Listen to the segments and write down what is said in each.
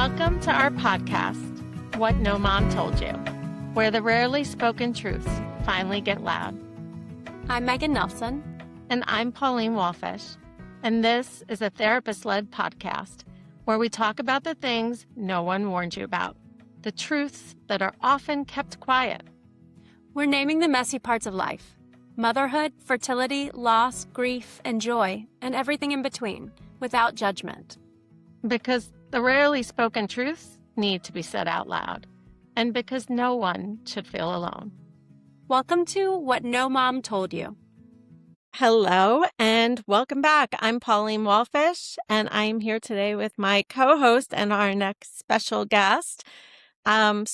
Welcome to our podcast, What No Mom Told You, where the rarely spoken truths finally get loud. I'm Megan Nelson. And I'm Pauline Walfish. And this is a therapist-led podcast where we talk about the things no one warned you about, the truths that are often kept quiet. We're naming the messy parts of life: motherhood, fertility, loss, grief, and joy, and everything in between, without judgment. Because the rarely spoken truths need to be said out loud, and because no one should feel alone. Welcome to What No Mom Told You. Hello and welcome back. I'm Pauline Walfish, and I'm here today with my co-host and our next special guest. So I'm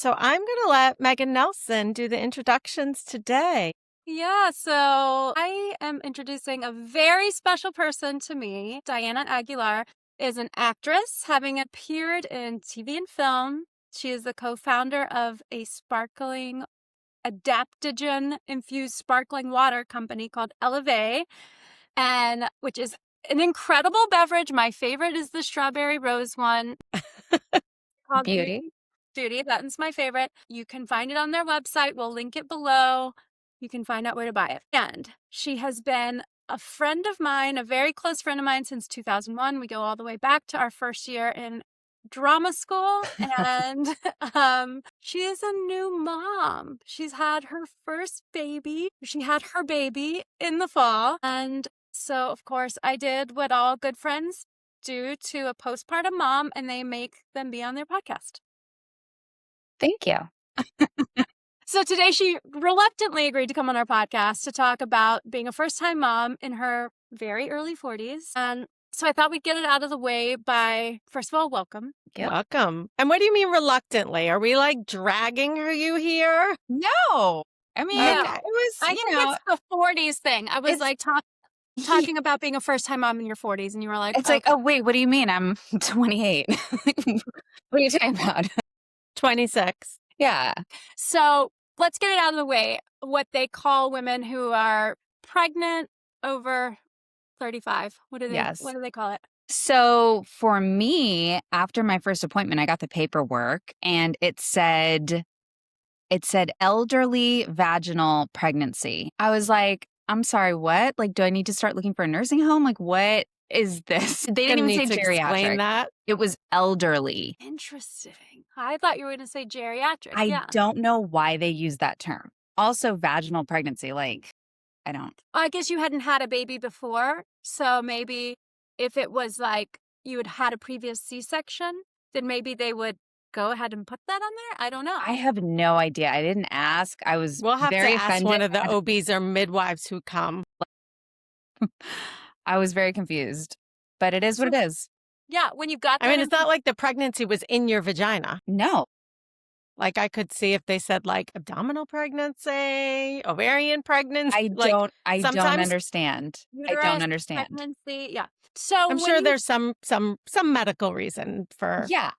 going to let Megan Nelson do the introductions today. Yeah, so I am introducing a very special person to me. Dianna Aguilar is an actress, having appeared in TV and film. She is the co-founder of a sparkling adaptogen-infused sparkling water company called Elevate, and which is an incredible beverage. My favorite is the strawberry rose one. Beauty. That one's my favorite. You can find it on their website. We'll link it below. You can find out where to buy it. And she has been a friend of mine, a very close friend of mine since 2001. We go all the way back to our first year in drama school, and she is a new mom. She's had her first baby. She had her baby in the fall. And so, of course, I did what all good friends do to a postpartum mom, and they make them be on their podcast. Thank you. So today she reluctantly agreed to come on our podcast to talk about being a first-time mom in her very early 40s. And so I thought we'd get it out of the way by, first of all, welcome. Yep. Welcome. And what do you mean reluctantly? Are we like dragging you here? No. I mean, No. it was, I think it's the 40s thing. I was like talking about being a first-time mom in your 40s, and you were like, it's like, oh, wait, what do you mean? I'm 28. What are you talking about? 26. Yeah. So let's get it out of the way. What they call women who are pregnant over 35. What do they call it? So for me, after my first appointment, I got the paperwork and it said elderly vaginal pregnancy. I was like, I'm sorry, what? Like, do I need to start looking for a nursing home? Like, what is this? They didn't even say geriatric. Explain that. It was elderly. Interesting. I thought you were going to say geriatric. I don't know why they use that term. Also, vaginal pregnancy, like, I don't. I guess you hadn't had a baby before, so maybe if it was like you had a previous C-section, then maybe they would go ahead and put that on there. I don't know. I have no idea. I didn't ask. I was We'll have very to ask offended. one of the OBs or midwives who come. I was very confused, but it is what it is. Yeah, when you got that. I mean, it's not like the pregnancy was in your vagina. No. Like I could see if they said like abdominal pregnancy, ovarian pregnancy. I don't understand. Uterus, I don't understand. Pregnancy, yeah. So I'm sure there's some medical reason for. Yeah.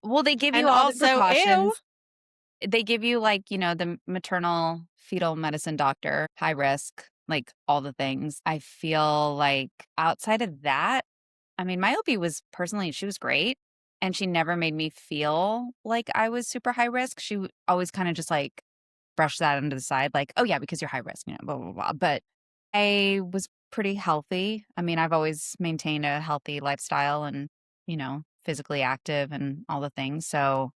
Well, they give you And all the also, precautions. They give you like, the maternal fetal medicine doctor, high risk, like all the things. I feel like outside of that, I mean, my OB was she was great. And she never made me feel like I was super high risk. She always kind of just like brushed that under the side, like, oh yeah, because you're high risk, blah, blah, blah. But I was pretty healthy. I mean, I've always maintained a healthy lifestyle and, physically active and all the things. So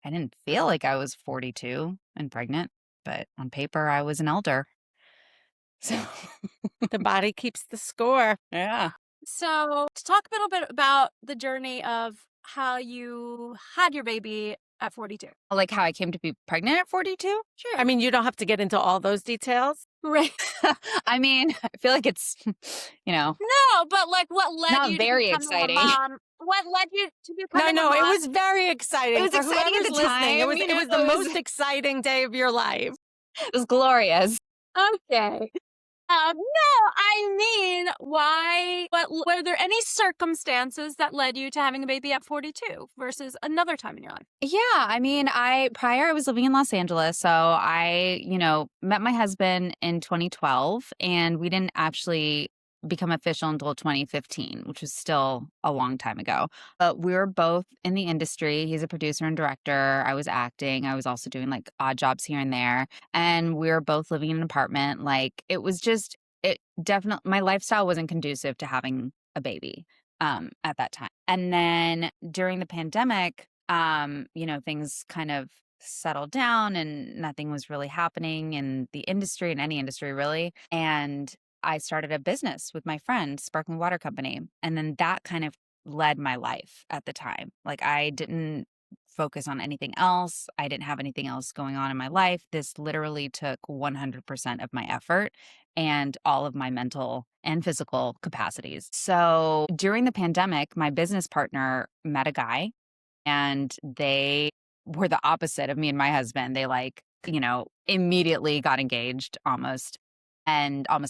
I didn't feel like I was 42 and pregnant, but on paper I was an elder. So The body keeps the score. yeah. So to talk a little bit about the journey of how you had your baby at 42. Like how I came to be pregnant at 42? Sure. I mean, you don't have to get into all those details. Right. I mean, I feel like it's, No, but like what led Not you very to becoming exciting. A mom? What led you to becoming No, a mom? it was very exciting. It was For exciting at whoever's the listening, time, It was the it was- most exciting day of your life. It was glorious. Okay. No, I mean, why? But were there any circumstances that led you to having a baby at 42 versus another time in your life? Yeah, I mean, I was living in Los Angeles, so I, met my husband in 2012, and we didn't actually become official until 2015, which was still a long time ago. But we were both in the industry. He's a producer and director. I was acting. I was also doing like odd jobs here and there. And we were both living in an apartment. Like it was just, it definitely, my lifestyle wasn't conducive to having a baby at that time. And then during the pandemic, things kind of settled down and nothing was really happening in the industry, in any industry really. And I started a business with my friend, sparkling water company. And then that kind of led my life at the time. Like I didn't focus on anything else. I didn't have anything else going on in my life. This literally took 100% of my effort and all of my mental and physical capacities. So during the pandemic, my business partner met a guy and they were the opposite of me and my husband. They immediately got engaged almost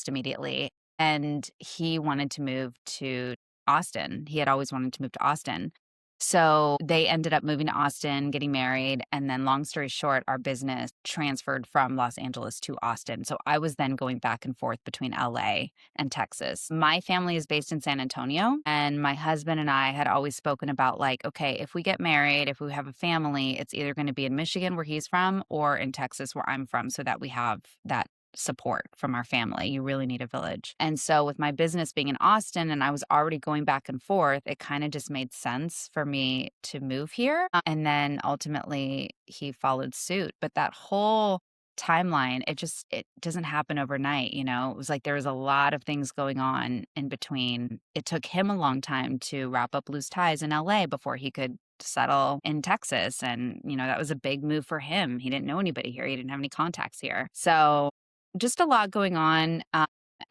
immediately. And he wanted to move to Austin. He had always wanted to move to Austin. So they ended up moving to Austin, getting married. And then, long story short, our business transferred from Los Angeles to Austin. So I was then going back and forth between LA and Texas. My family is based in San Antonio. And my husband and I had always spoken about, like, okay, if we get married, if we have a family, it's either going to be in Michigan, where he's from, or in Texas, where I'm from, so that we have that support from our family. You really need a village. And so with my business being in Austin and I was already going back and forth, it kind of just made sense for me to move here. And then ultimately he followed suit. But that whole timeline, it doesn't happen overnight. It was like there was a lot of things going on in between. It took him a long time to wrap up loose ties in LA before he could settle in Texas. And, that was a big move for him. He didn't know anybody here. He didn't have any contacts here. So just a lot going on.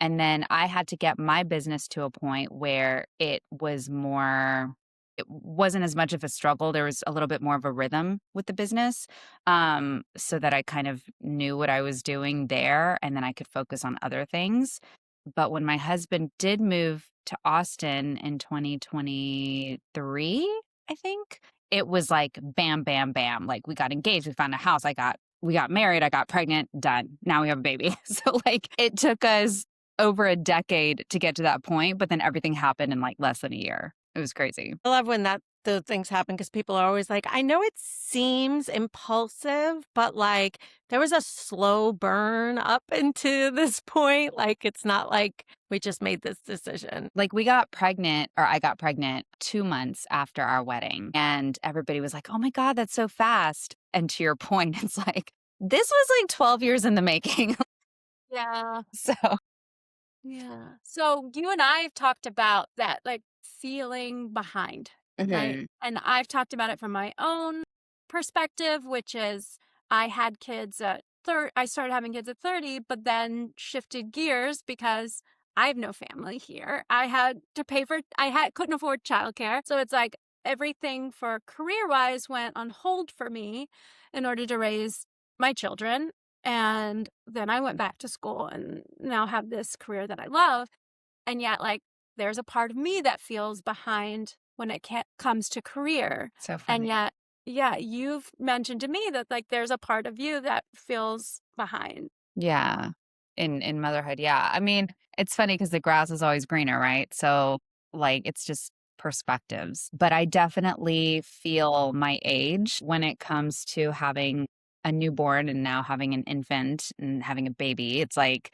And then I had to get my business to a point where it wasn't as much of a struggle. There was a little bit more of a rhythm with the business, so that I kind of knew what I was doing there and then I could focus on other things. But when my husband did move to Austin in 2023, I think, it was like bam, bam, bam. Like we got engaged, we found a house, we got married, I got pregnant, done. Now we have a baby. So like it took us over a decade to get to that point, but then everything happened in like less than a year. It was crazy. I love when those things happen because people are always like, I know it seems impulsive, but like there was a slow burn up into this point. Like it's not like we just made this decision. Like I got pregnant 2 months after our wedding and everybody was like, oh my God, that's so fast. And to your point, it's like, this was like 12 years in the making. Yeah. So Yeah. So you and I have talked about that, like feeling behind, right? Mhm. And I've talked about it from my own perspective, which is I had kids I started having kids at 30, but then shifted gears because I have no family here. I had to couldn't afford childcare. So it's like everything for career-wise went on hold for me in order to raise my children. And then I went back to school and now have this career that I love. And yet, like, there's a part of me that feels behind when it comes to career. So And funny. yet, yeah, you've mentioned to me that, like, there's a part of you that feels behind. Yeah. In motherhood. Yeah. I mean, it's funny because the grass is always greener, right? So like it's just perspectives. But I definitely feel my age when it comes to having a newborn and now having an infant and having a baby. It's like,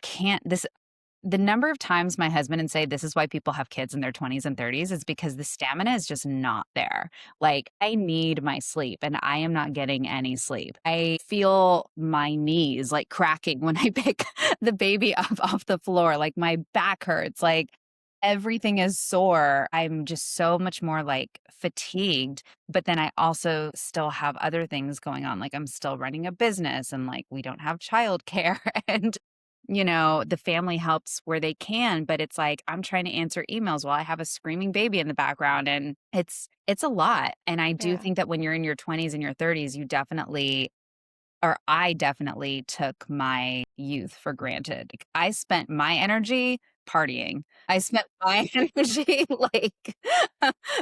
the number of times my husband and say this is why people have kids in their 20s and 30s is because the stamina is just not there. Like I need my sleep and I am not getting any sleep. I feel my knees like cracking when I pick the baby up off the floor. Like my back hurts. Like everything is sore. I'm just so much more like fatigued, but then I also still have other things going on. Like I'm still running a business and like we don't have childcare and the family helps where they can, but it's like I'm trying to answer emails while I have a screaming baby in the background and it's a lot. And I do Yeah. think that when you're in your 20s and your 30s, I definitely took my youth for granted. Like, I spent my energy partying. I spent my energy like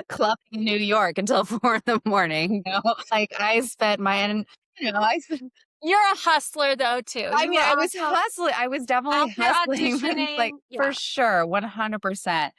clubbing in New York until 4 in the morning. Like I spent my You're a hustler though too. I You mean, were I was also hustling. I was definitely out there hustling, auditioning. like, for Yeah. sure, 100%.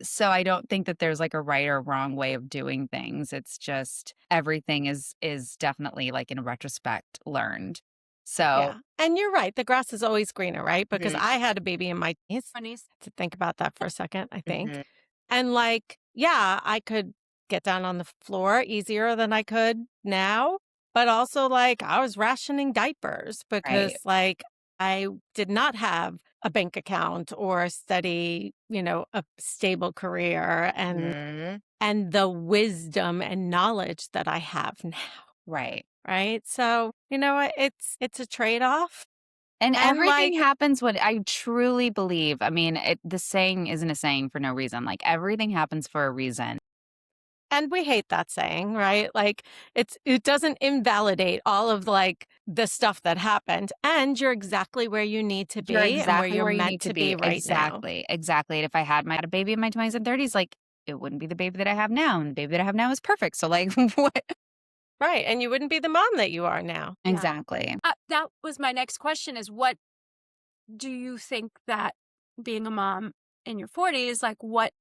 So I don't think that there's, like, a right or wrong way of doing things. It's just everything is definitely, like, in retrospect, learned. So Yeah. And you're right. The grass is always greener, right? Because Mhm, I had a baby in my 20s. 20s. To think about that for a second, I think. mhm, And like, yeah, I could get down on the floor easier than I could now. But also, like, I was rationing diapers because, right. like, I did not have a bank account or a steady, a stable career Mhm, and the wisdom and knowledge that I have now. right. Right. So, you know what? It's a trade-off. And And everything like, happens when I truly believe, I mean, the saying isn't a saying for no reason, like, everything happens for a reason. and we hate that saying, right? Like it doesn't invalidate all of like the stuff that happened. And you're exactly where you need to You're be and where exactly you're where you meant need to to be be. right now. Exactly, exactly, and if I had a baby in my 20s and 30s, like, it wouldn't be the baby that I have now, and the baby that I have now is perfect, so, like, what. Right. And you wouldn't be the mom that you are now. Yeah. Exactly. That was my next question is what do you think that being a mom in your 40s, like what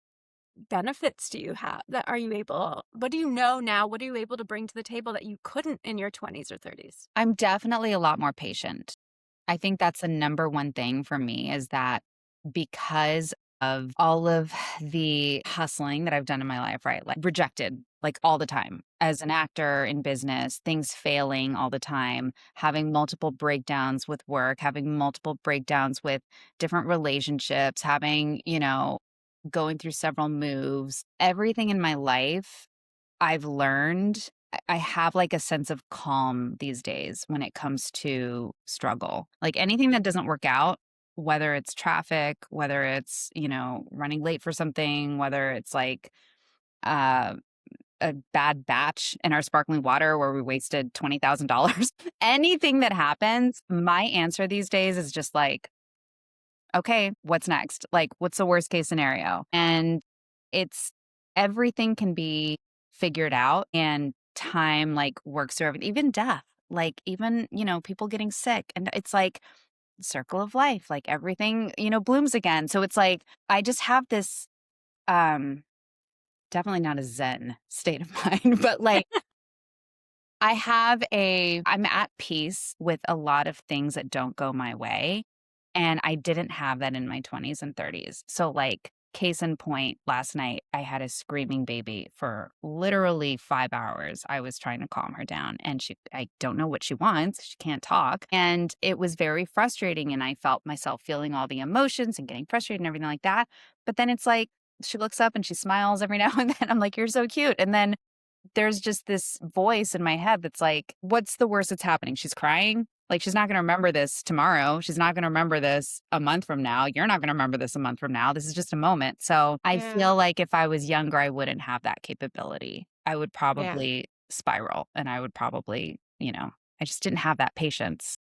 benefits do you have that are you able, what do you know now? What are you able to bring to the table that you couldn't in your 20s or 30s? I'm definitely a lot more patient. I think that's the number one thing for me is that because of all of the hustling that I've done in my life, right? Like rejected, like all the time as an actor in business, things failing all the time, having multiple breakdowns with work, having multiple breakdowns with different relationships, having, going through several moves, everything in my life I've learned I have, like, a sense of calm these days when it comes to struggle. Like, anything that doesn't work out, whether it's traffic, whether it's, running late for something, whether it's, like, uh, a bad batch in our sparkling water where we wasted $20,000. Anything that happens, my answer these days is just like, "Okay, what's next? Like, what's the worst case scenario?" And it's everything can be figured out and time, like, works through everything, even death, like, even, people getting sick, and it's like circle of life, like, everything, blooms again. So it's like, I just have this, um definitely not a zen state of mind, but, like, I'm at peace with a lot of things that don't go my way, and I didn't have that in my 20s and 30s. So, like, case in point, last night, I had a screaming baby for literally 5 hours. I was trying to calm her down, and I don't know what she wants. She can't talk, and it was very frustrating, and I felt myself feeling all the emotions and getting frustrated and everything like that. But then it's like, she looks up and she smiles every now and then. I'm like, "You're so cute." And then there's just this voice in my head that's like, what's the worst that's happening? She's crying. Like, she's not going to remember this tomorrow. She's not going to remember this a month from now. You're not going to remember this a month from now. This is just a moment. So I Yeah. feel like if I was younger, I wouldn't have that capability. I would Yeah. probably spiral and I would probably, I just didn't have that patience.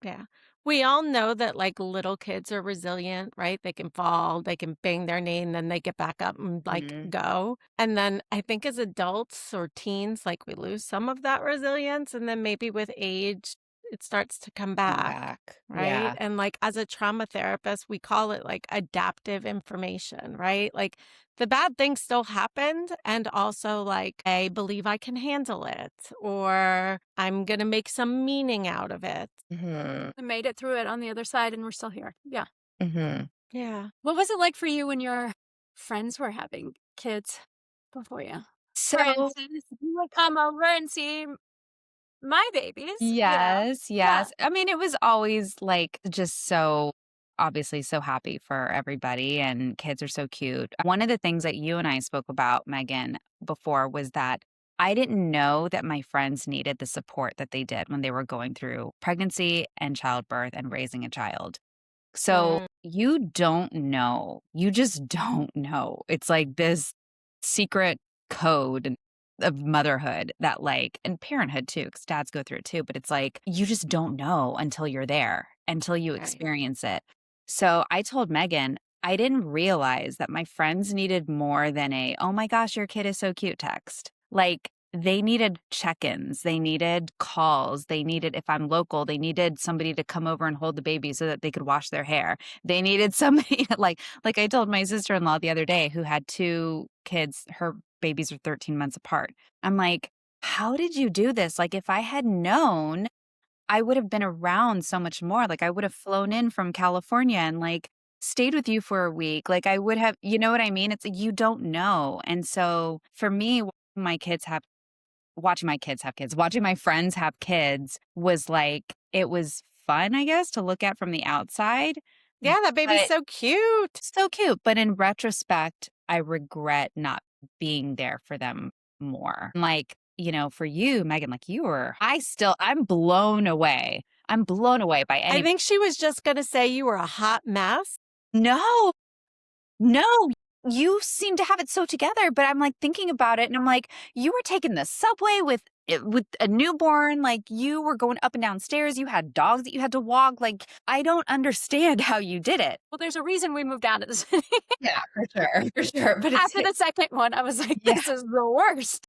Yeah. We all know that like little kids are resilient, right? They can fall, they can bang their knee, and then they get back up and like Mhm. go. And then I think as adults or teens, like we lose some of that resilience. And then maybe with age, it starts to come Come back, back. right? Yeah. And like as a trauma therapist, we call it like adaptive information, right? Like the bad thing still happened. And also, like, I believe I can handle it, or I'm going to make some meaning out of it. Hmm. I made it through it on the other side and we're still here. Yeah. Hmm. Yeah. What was it like for you when your friends were having kids before you? For So instance, you would come over and see my babies, yes, Yeah. yes. I mean, it was always, like, just so obviously so happy for everybody, and kids are so cute. One of the things that you and I spoke about, Megan, before was that I didn't know that my friends needed the support that they did when they were going through pregnancy and childbirth and raising a child. So Mm, you don't know. You just don't know. It's like this secret code of motherhood that, like, and parenthood too, because dads go through it too. But it's like you just don't know until you're there, until you right. experience it. So I told Megan, I didn't realize that my friends needed more than a, oh my gosh, your kid is so cute text. Like, they needed check-ins, they needed calls, they needed, if I'm local, they needed somebody to come over and hold the baby so that they could wash their hair. They needed somebody like I told my sister-in-law the other day who had 2 kids, her babies are 13 months apart. I'm like, "How did you do this?" Like, if I had known, I would have been around so much more. Like, I would have flown in from California and, like, stayed with you for a week. Like, I would have, you know what I mean? It's like you don't know. And so for me, watching my friends have kids was like, it was fun, I guess, to look at from the outside, Yeah, that baby's but so cute. so cute. But in retrospect, I regret not being there for them more. Like, for you, Megan, like I'm blown away. I'm blown away by I any. think she was just gonna say you were a hot mess. No, no, you seem to have it so together, but I'm, like, thinking about it, and I'm like, you were taking the subway with a newborn, like, you were going up and down stairs, you had dogs that you had to walk, like, I don't understand how you did it. Well, there's a reason we moved down to the city. Yeah, for sure, for sure, but After the second one, I was like, yeah, this is the worst.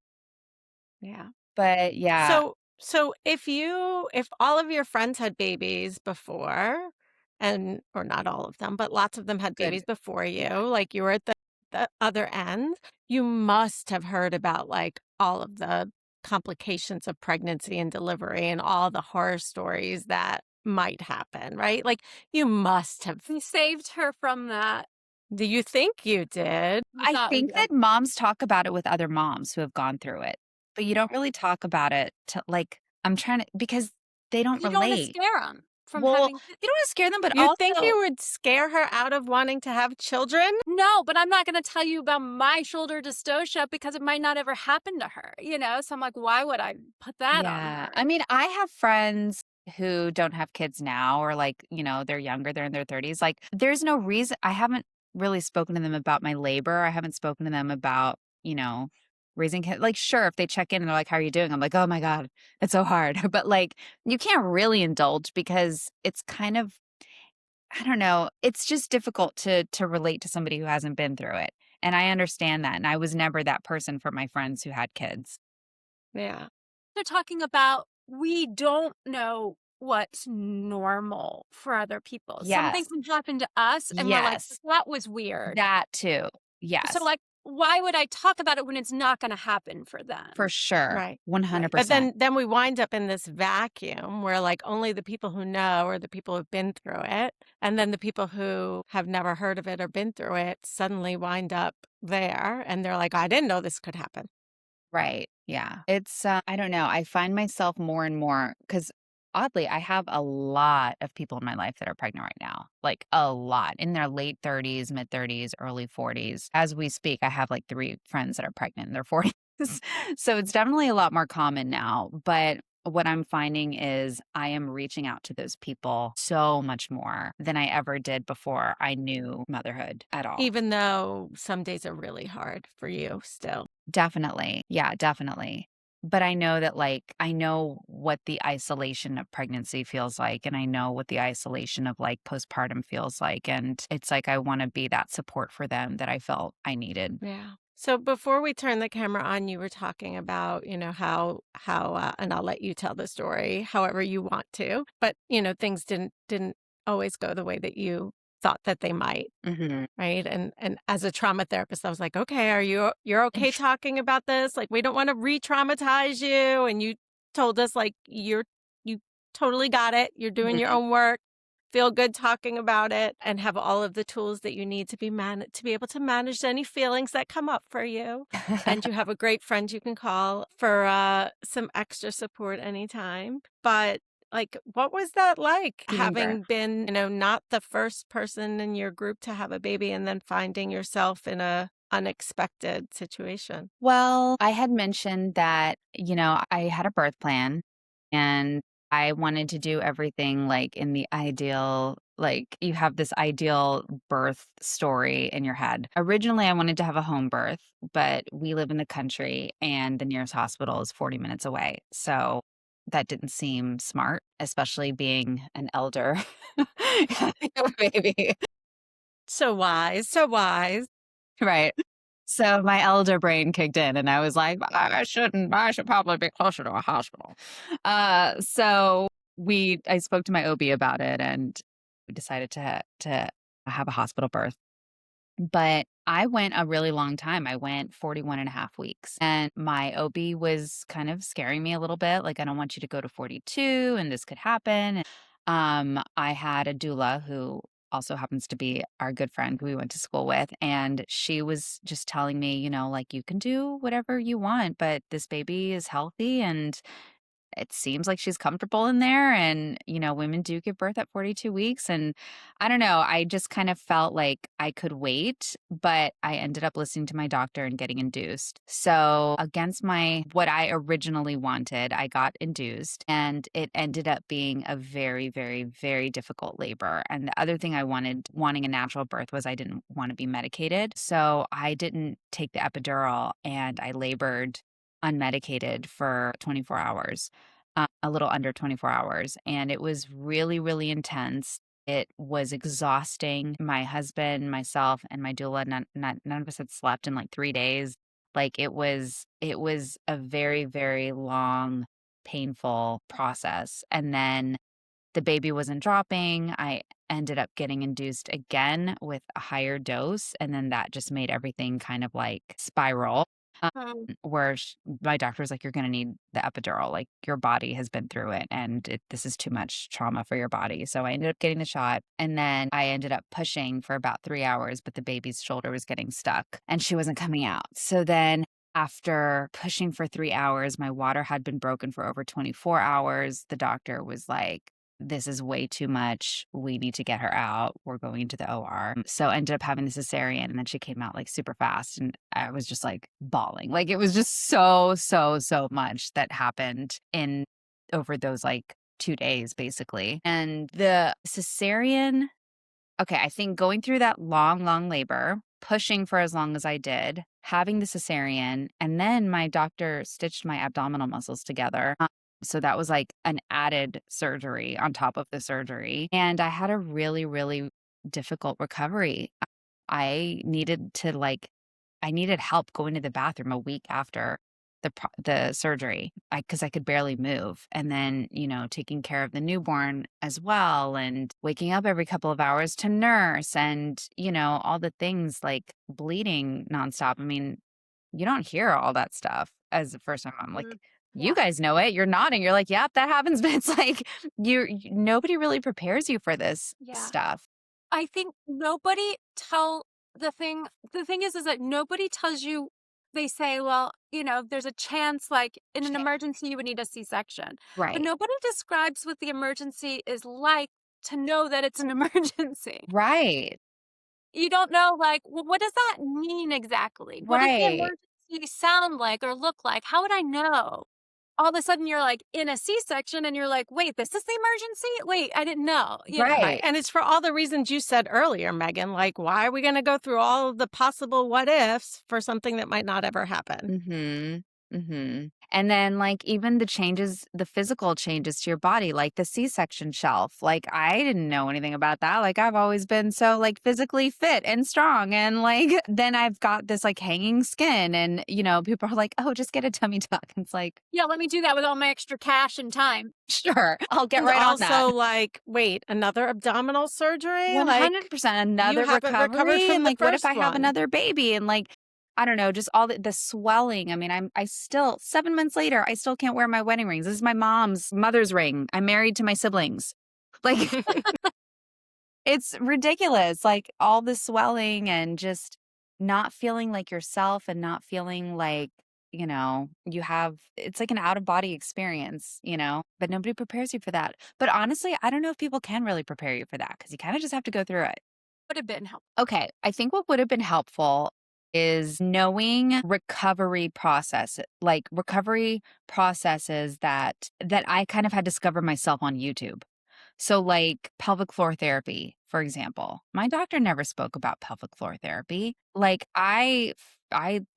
Yeah. but yeah, So if all of your friends had babies before, and or not all of them, but lots of them had good. babies before you, like you were at the other end, you must have heard about like all of the complications of pregnancy and delivery and all the horror stories that might happen, right? Like you must have. We saved her from that. Do you think you did? We I thought we think did. that moms talk about it with other moms who have gone through it, but you don't really talk about it to, like, I'm trying to, because they don't You don't want to relate. scare them from Well, having. you don't wanna scare them, but You think also you would scare her out of wanting to have children? No, but I'm not going to tell you about my shoulder dystocia because it might not ever happen to her, So I'm like, why would I put that on yeah. her? I mean, I have friends who don't have kids now or, like, they're younger, they're in their 30s. Like, there's no reason I haven't really spoken to them about my labor. I haven't spoken to them about, raising kids. Like, sure, if they check in and they're like, "How are you doing?" I'm like, "Oh my god, it's so hard." But, like, you can't really indulge because it's kind of, I don't know, it's just difficult to relate to somebody who hasn't been through it. And I understand that, and I was never that person for my friends who had kids. Yeah. They're talking about we don't know what's normal for other people. Something Yes. can happen to us, and we're like, Yes. that was weird. That too. So, Yes. like, why would I talk about it when it's not going to happen for For them? sure. Right. Right. But 100%. then we wind up in this vacuum where like only the people who know or the people who've been through it, and then the people who have never heard of it or been through it suddenly wind up there and they're like, I didn't know this could happen. Right. Yeah. It's, I don't know. I find myself more and more, because oddly, I have a lot of people in my life that are pregnant right now, like a lot in their late 30s, mid 30s, early 40s. As we speak, I have like 3 friends that are pregnant in their 40s. So it's definitely a lot more common now. But what I'm finding is I am reaching out to those people so much more than I ever did before I knew motherhood at all. Even though some days are really hard for you still. Definitely. Yeah, definitely. But I know that, like, I know what the isolation of pregnancy feels like, and I know what the isolation of, like, postpartum feels like, and it's like I wanna be that support for them that I felt I needed. Yeah. So before we turn the camera on, you were talking about, how and I'll let you tell the story however you want to, but things didn't always go the way that you thought that they might. Mhm. Right? And as a trauma therapist, I was like, "Okay, you're okay talking about this? Like, we don't wanna re-traumatize you." And you told us, like, you totally got it. You're doing your Mhm. own work. Feel good talking about it and have all of the tools that you need to be able to manage any feelings that come up for you. And you have a great friend you can call for, some extra support anytime. But, like, what was that like Giving birth. having been, not the first person in your group to have a baby and then finding yourself in a unexpected situation? Well, I had mentioned that, I had a birth plan and I wanted to do everything like in the ideal, like you have this ideal birth story in your head. Originally, I wanted to have a home birth, but we live in the country and the nearest hospital is 40 minutes away. So that didn't seem smart, especially being an elder having a baby. So wise, so wise. Right. So my elder brain kicked in and I was like, I should probably be closer to a hospital. So I spoke to my OB about it and we decided to have a hospital birth. But I went a really long time. I went 41 and a half weeks. And my OB was kind of scaring me a little bit. Like, I don't want you to go to 42 and this could happen. I had a doula who also happens to be our good friend who we went to school with. And she was just telling me, like, you can do whatever you want, but this baby is healthy and it seems like she's comfortable in there. And, women do give birth at 42 weeks. And I don't know, I just kind of felt like I could wait, but I ended up listening to my doctor and getting induced. So, against what I originally wanted, I got induced and it ended up being a very, very, very difficult labor. And the other thing wanting a natural birth was I didn't want to be medicated. So, I didn't take the epidural and I labored unmedicated for 24 hours, a little under 24 hours. And it was really, really intense. It was exhausting. My husband, myself, and my doula, none of us had slept in like 3 days. Like it was a very, very long, painful process. And then the baby wasn't dropping. I ended up getting induced again with a higher dose. And then that just made everything kind of like spiral. Um, Um, where my doctor was like, you're going to need the epidural. Like your body has been through it and this is too much trauma for your body. So I ended up getting the shot. And then I ended up pushing for about 3 hours, but the baby's shoulder was getting stuck and she wasn't coming out. So then after pushing for 3 hours, my water had been broken for over 24 hours. The doctor was like, this is way too much. We need to get her out. We're going to the OR. So I ended up having the cesarean and then she came out like super fast and I was just like bawling. Like it was just so, so, so much that happened in over those like 2 days basically. And the cesarean, okay, I think going through that long, long labor, pushing for as long as I did, having the cesarean, and then my doctor stitched my abdominal muscles together. So that was like an added surgery on top of the surgery. And I had a really, really difficult recovery. I needed help going to the bathroom a week after the surgery because I could barely move. And then, taking care of the newborn as well and waking up every couple of hours to nurse and, all the things like bleeding nonstop. I mean, you don't hear all that stuff as a first time mom. Like, you yeah. guys know it. You're nodding. You're like, yep, that happens. But it's like nobody really prepares you for this Yeah. stuff. I think nobody tell the thing is that nobody tells you. They say, well, there's a chance like in an emergency you would need a C-section. But Right. nobody describes what the emergency is like to know that it's an emergency. Right. You don't know like, well, what does that mean exactly? What does the Right. emergency sound like or look like? How would I know? All of a sudden you're like in a C-section and you're like, wait, this is the emergency? Wait, I didn't know. Right. Right. And it's for all the reasons you said earlier, Megan. Like, why are we going to go through all of the possible what ifs for something that might not ever happen? Mhm. Mhm. And then, like, even the physical changes to your body, like the C-section shelf. Like, I didn't know anything about that. Like, I've always been so, like, physically fit and strong. And, like, then I've got this, like, hanging skin. And, people are like, oh, just get a tummy tuck. And it's like, Yeah, let me do that with all my extra cash and time. sure, I'll get And right on that. also, like, wait, another abdominal surgery? Like, 100% you another haven't recovered recovery. from And, the like, what if first I have one. another baby? And, like, I don't know, just all the swelling. I mean, I still 7 months later, I still can't wear my wedding rings. This is my mom's mother's ring. I'm married to my siblings. Like, it's ridiculous. Like all the swelling and just not feeling like yourself and not feeling like, it's like an out of body experience, but nobody prepares you for that. But honestly, I don't know if people can really prepare you for that because you kind of just have to go through it. Would have been helpful. Okay, I think what would have been helpful is knowing recovery processes that I kind of had discovered myself on YouTube. So like pelvic floor therapy, for example. My doctor never spoke about pelvic floor therapy. Like I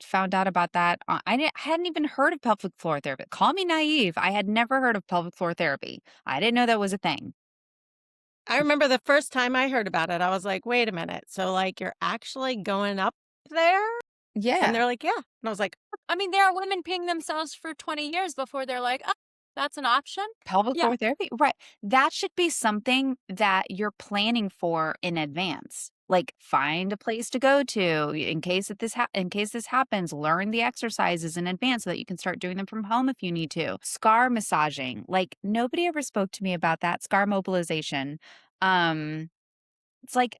found out about that. I hadn't even heard of pelvic floor therapy. Call me naive. I had never heard of pelvic floor therapy. I didn't know that was a thing. I remember the first time I heard about it, I was like, wait a minute. So, like, you're actually going up there? Yeah. And they're like, yeah. And I was like, I mean, there are women peeing themselves for 20 years before they're like, oh, that's an option. Pelvic Yeah. floor therapy, right. That should be something that you're planning for in advance. Like, find a place to go to in case in case this happens. Learn the exercises in advance so that you can start doing them from home if you need to. Scar massaging, like nobody ever spoke to me about that. Scar mobilization. It's like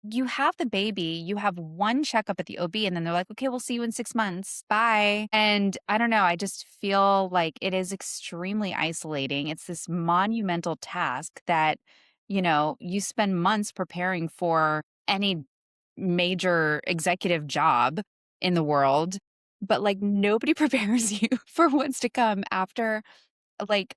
you have the baby, you have one checkup at the OB, and then they're like, okay, we'll see you in 6 months. Bye. And I don't know. I just feel like it is extremely isolating. It's this monumental task that, you spend months preparing for any major executive job in the world, but like nobody prepares you for what's to come like,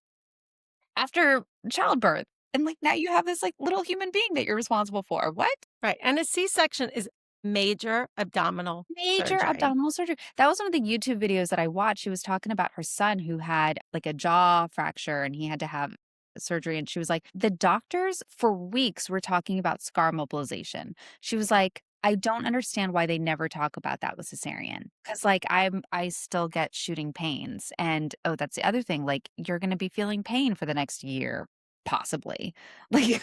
after childbirth. And like now you have this like little human being that you're responsible for. What? right. And a C-section is major abdominal Major surgery. abdominal surgery. That was one of the YouTube videos that I watched. She was talking about her son who had like a jaw fracture and he had to have surgery. And she was like, the doctors for weeks were talking about scar mobilization. She was like, I don't understand why they never talk about that with cesarean. Cause like I still get shooting pains. And oh, that's the other thing. Like you're gonna be feeling pain for the next year, possibly. Like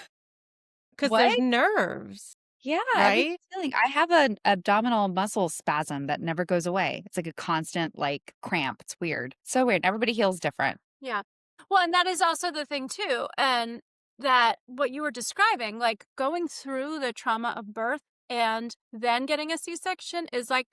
Because there's what? nerves, Yeah, right? everything's feeling I have an abdominal muscle spasm that never goes away. It's like a constant like cramp. It's weird. So weird. Everybody heals different. Yeah. Well, and that is also the thing too. And that what you were describing, like going through the trauma of birth and then getting a C-section is like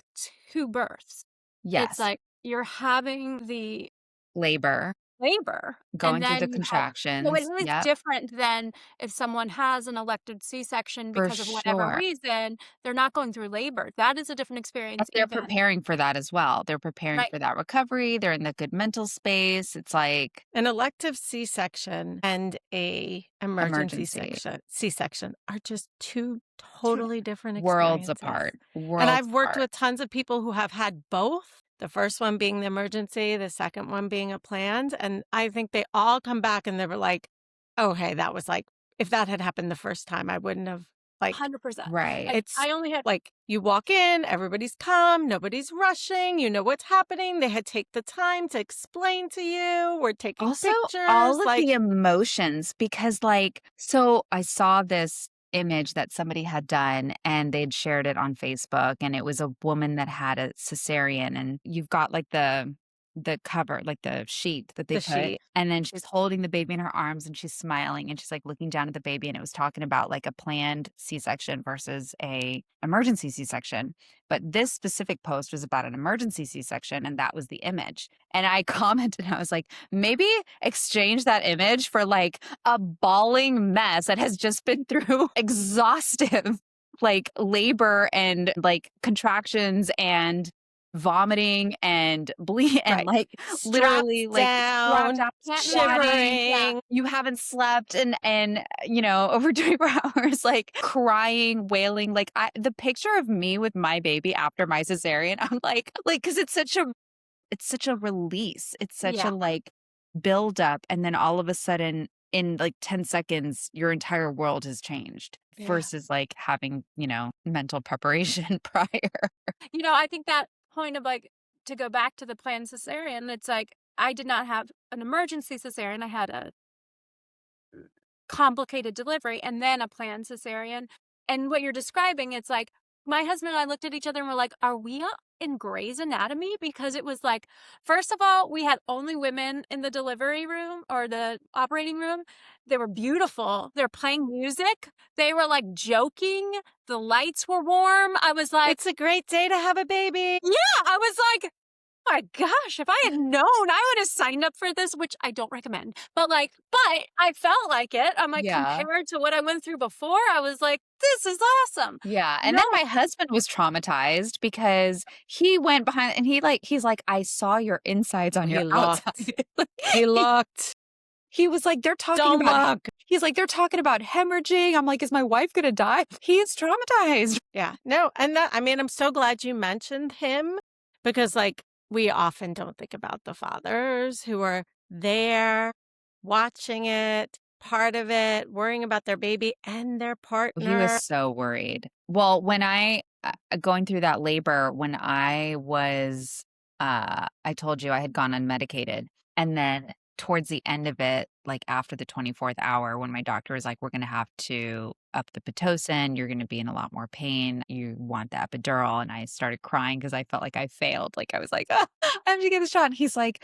two births. It's Yes. like you're having the Labor, labor and going through the then you have, so it contractions. is Yep. different than if someone has an elective C-section For because of whatever sure. reason, they're not going through labor. That is a different And experience they're even. preparing for that as well. They're preparing Right. for that recovery. They're in the good mental space. It's like An elective C-section and a emergency emergency. C-section are just two Two totally different Worlds experiences. apart. And Worlds I've worked apart. with tons of people who have had both, the first one being the emergency, the second one being a planned. And I think they all come back and they were like, okay, that was like, if that had happened the first time, I wouldn't have like, 100%. Right. And it's I only had like you walk in, everybody's calm, nobody's rushing, you know what's happening. They had take the time to explain to you. We're taking Also, pictures. all of Like, the emotions, because like, so I saw this image that somebody had done and they'd shared it on Facebook, and it was a woman that had a cesarean, and you've got like the cover, like the sheet that they the put, sheet. and then she's holding the baby in her arms and she's smiling and she's like looking down at the baby, and it was talking about like a planned C-section versus a emergency C-section. But this specific post was about an emergency C-section, and that was the image. And I commented, I was like, maybe exchange that image for like a bawling mess that has just been through exhaustive like labor and like contractions and vomiting and bleed and Right. like Strapped literally like strapped down, out, can't sweating. yeah. shivering. You haven't slept and over 24 hours, like crying, wailing. Like the picture of me with my baby after my cesarean, I'm like, because it's such a release. It's such a Yeah. like build up. And then all of a sudden, in like 10 seconds, your entire world has changed Yeah. versus like having, mental preparation prior. I think that point of like to go back to the planned cesarean, it's like I did not have an emergency cesarean. I had a complicated delivery and then a planned cesarean. And what you're describing, it's like my husband and I looked at each other and we're like, are we in Grey's Anatomy? Because it was like, first of all, we had only women in the delivery room or the operating room. They were beautiful. They're playing music. They were like joking. The lights were warm. I was like, It's a great day to have a baby. yeah, I was like, oh my gosh, if I had known, I would have signed up for this, which I don't recommend. But I felt like it. I'm like, Yeah. compared to what I went through before, I was like, this is awesome. Yeah. And No, then my husband was traumatized because he went behind and he's like, I saw your insides on your He looked. outside. He looked. He was like, they're talking Don't about, look. he's like, they're talking about hemorrhaging. I'm like, is my wife going to die? He is traumatized. Yeah. No. And I'm so glad you mentioned him because, like, we often don't think about the fathers who are there watching it, part of it, worrying about their baby and their He was partner. so worried. Well, when I going through that labor when I told you I had gone unmedicated. And then towards the end of it, like after the 24th hour, when my doctor was like, we're going to have to up the Pitocin, you're going to be in a lot more pain. You want the epidural. And I started crying because I felt like I failed. Like I was like, "Ah, I have to get the shot." And he's like,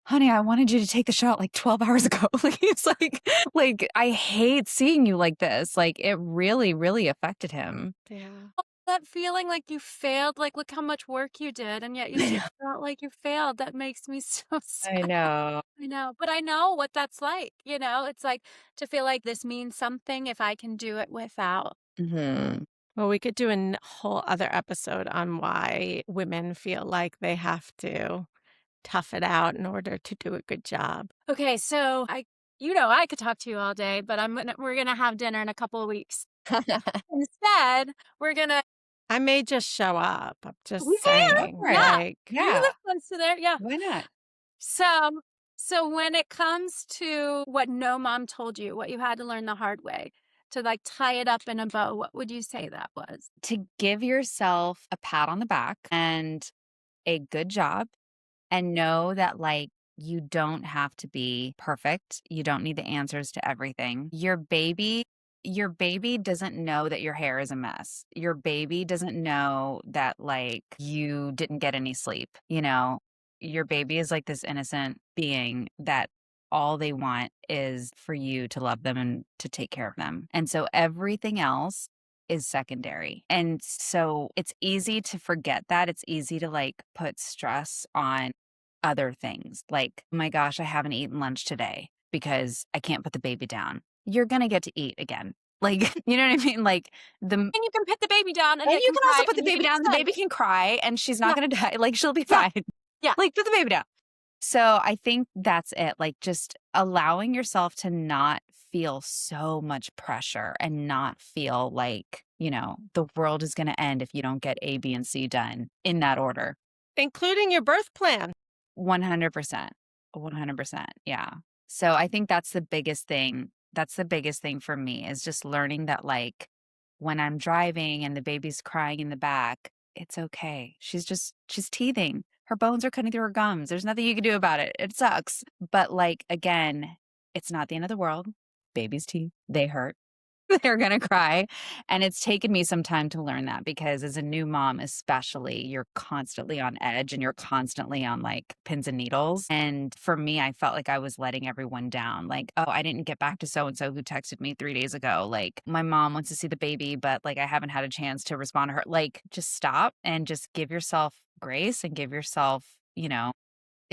"Honey, I wanted you to take the shot like 12 hours ago." Like he's like, I hate seeing you like this. Like it really, really affected him. Yeah. That feeling like you failed, like, look how much work you did, and yet you still felt like you failed. That makes me so I sad. know. I know, but I know what that's like, you know? It's like to feel like this means something if I can do it without. Hmm. Well, we could do a whole other episode on why women feel like they have to tough it out in order to do a good job. Okay, so I could talk to you all day, but we're gonna have dinner in a couple of weeks. Instead, we're gonna I may just show up. I'm we just can, saying, Right. yeah. like, You Yeah. live close to there, yeah. Why not? So so when it comes to what no mom told you, what you had to learn the hard way, to like tie it up in a bow, what would you say that was? To give yourself a pat on the back and a good job, and know that like you don't have to be perfect. You don't need the answers to everything. Your baby doesn't know that your hair is a mess. Your baby doesn't know that like you didn't get any sleep, you know. Your baby is like this innocent being that all they want is for you to love them and to take care of them. And so everything else is secondary. And so it's easy to forget that. It's easy to like put stress on other things. Like, "Oh my gosh, I haven't eaten lunch today because I can't put the baby down." You're going to get to eat again. Like, you know what I mean? Like the and And you can put the baby down and it you can can also cry put the and you baby can down. The extend. baby can cry and she's not Yeah, going to die. Like she'll be yeah, fine. yeah. Like put the baby down. So I think that's it. Like just allowing yourself to not feel so much pressure and not feel like, the world is going to end if you don't get A, B, and C done in that order. including your birth plan. 100%. 100%. Yeah. So I think that's the biggest thing. That's the biggest thing for me is just learning that like when I'm driving and the baby's crying in the back, it's okay. She's teething. Her bones are cutting through her gums. There's nothing you can do about it. It sucks. But like again, it's not the end of the world. Baby's teeth, they hurt. They're going to cry. And it's taken me some time to learn that because as a new mom, especially, you're constantly on edge and you're constantly on like pins and needles. And for me, I felt like I was letting everyone down. Like, oh, I didn't get back to so and so who texted me 3 days ago. Like, my mom wants to see the baby, but like, I haven't had a chance to respond to her. Like, just stop and just give yourself grace and give yourself,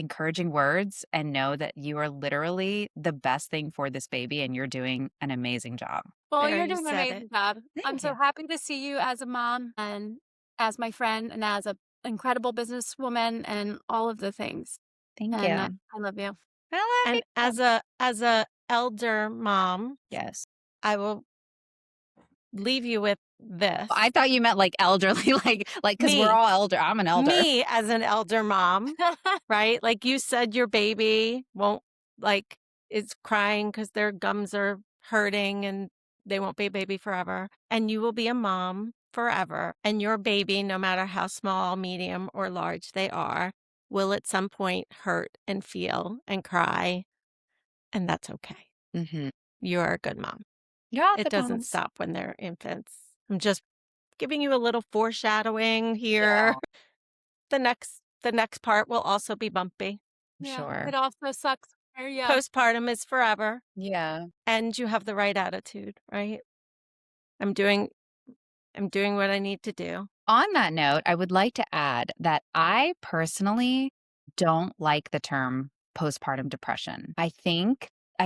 encouraging words and know that you are literally the best thing for this baby and you're doing an amazing job. Well, There, you're you doing an said amazing it. job. I'm Thank so you. happy to see you as a mom and as my friend and as a incredible businesswoman and all of the things. Thank And you. I love you. I love And you. as a elder mom, Yes. I will leave you with this. I thought you meant like elderly, like because we're Me, all elder. I'm an elder. me as an elder mom, right? Like you said, your baby won't like is crying because their gums are hurting and they won't be a baby forever. And you will be a mom forever. And your baby, no matter how small, medium, or large they are, will at some point hurt and feel and cry. And that's okay. Mm-hmm. You're a good mom. You're It the doesn't moms. stop when they're infants. I'm just giving you a little foreshadowing here. Yeah, The next part will also be bumpy. I'm Yeah. sure. It also sucks. Yeah. Postpartum is forever, Yeah. and you have the right attitude, right? I'm doing I'm doing what I need to do. On that note, I would like to add that I personally don't like the term postpartum depression. I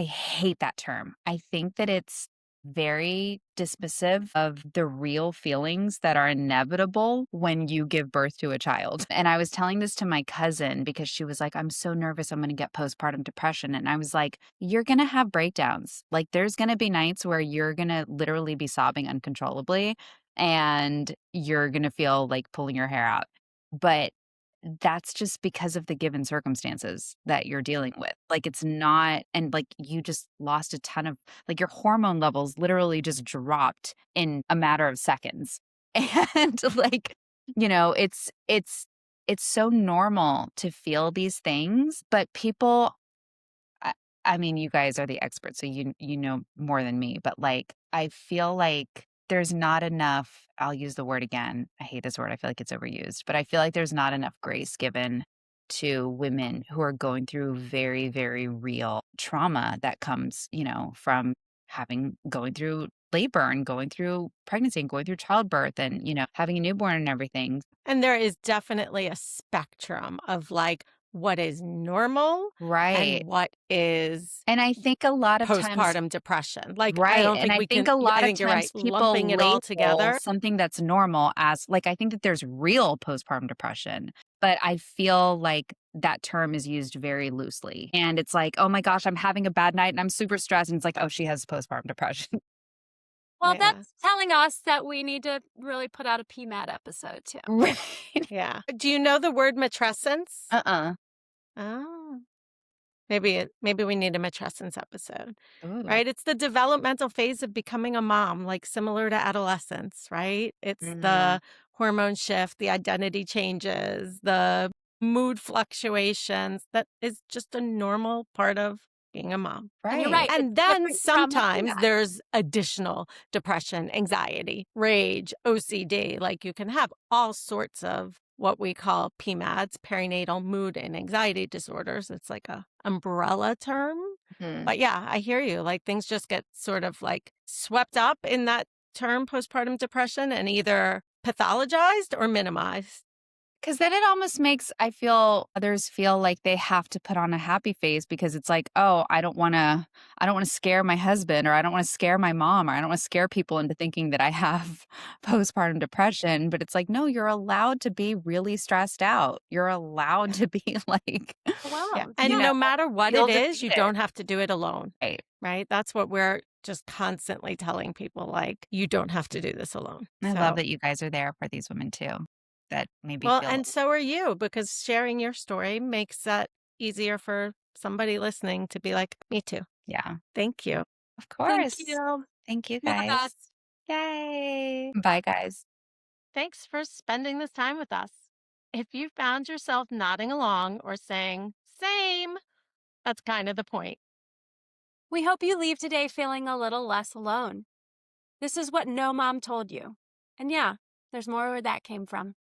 hate that term. I think that it's very dismissive of the real feelings that are inevitable when you give birth to a child. And I was telling this to my cousin because she was like, "I'm so nervous I'm going to get postpartum depression." And I was like, "You're going to have breakdowns. Like, there's going to be nights where you're going to literally be sobbing uncontrollably and you're going to feel like pulling your hair out." But that's just because of the given circumstances that you're dealing with. Like it's not, and like you just lost a ton of, like your hormone levels literally just dropped in a matter of seconds. And like, it's so normal to feel these things, but people I, I mean, you guys are the experts, so you know more than me, but like I feel like there's not enough, I'll use the word again. I hate this word. I feel like it's overused, but I feel like there's not enough grace given to women who are going through very, very real trauma that comes, from going through labor and going through pregnancy and going through childbirth and, having a newborn and everything. And there is definitely a spectrum of like what is normal Right. and what is And I think a lot of times postpartum depression. Like, I right, don't and think I we think can, a I lot of think you're right, times lumping people it all label together. something that's normal as like, I think that there's real postpartum depression, but I feel like that term is used very loosely. And it's like, "Oh my gosh, I'm having a bad night and I'm super stressed." And it's like, "Oh, she has postpartum depression." Well, Yeah. that's telling us that we need to really put out a PMAD episode too. Right. Yeah. Do you know the word matrescence? Uh-uh. Oh, maybe we need a matrescence episode, Ooh. right? It's the developmental phase of becoming a mom, like similar to adolescence, right? It's Mm, the hormone shift, the identity changes, the mood fluctuations that is just a normal part of being a mom. And you're right. right, it's And then different from a sometimes PMAD. there's additional depression, anxiety, rage, OCD. Like you can have all sorts of what we call PMADs, perinatal mood and anxiety disorders. It's like a umbrella term. Mhm. But yeah, I hear you. Like things just get sort of like swept up in that term postpartum depression and either pathologized or minimized. 'Cause then it almost makes I feel others feel like they have to put on a happy face because it's like, "Oh, I don't wanna scare my husband, or I don't wanna scare my mom, or I don't wanna scare people into thinking that I have postpartum depression," but it's like, "No, you're allowed to be really stressed out. You're allowed Yeah. to be like, Yeah. Overwhelmed. you And Yeah. know, no matter what feel it is, you defeated." don't have to do it alone. Right. Right? That's what we're just constantly telling people, like, you don't have to do this alone. I love So, that you guys are there for these women too, that maybe well, feel and so are you, because sharing your story makes that easier for somebody listening to be like, me too. yeah, Thank you. of Thank course. you. Thank you You're the guys. best. Yay. Bye, guys. Thanks for spending this time with us. If you found yourself nodding along or saying, same, that's kind of the point. We hope you leave today feeling a little less alone. This is what no mom told you. And yeah, there's more where that came from.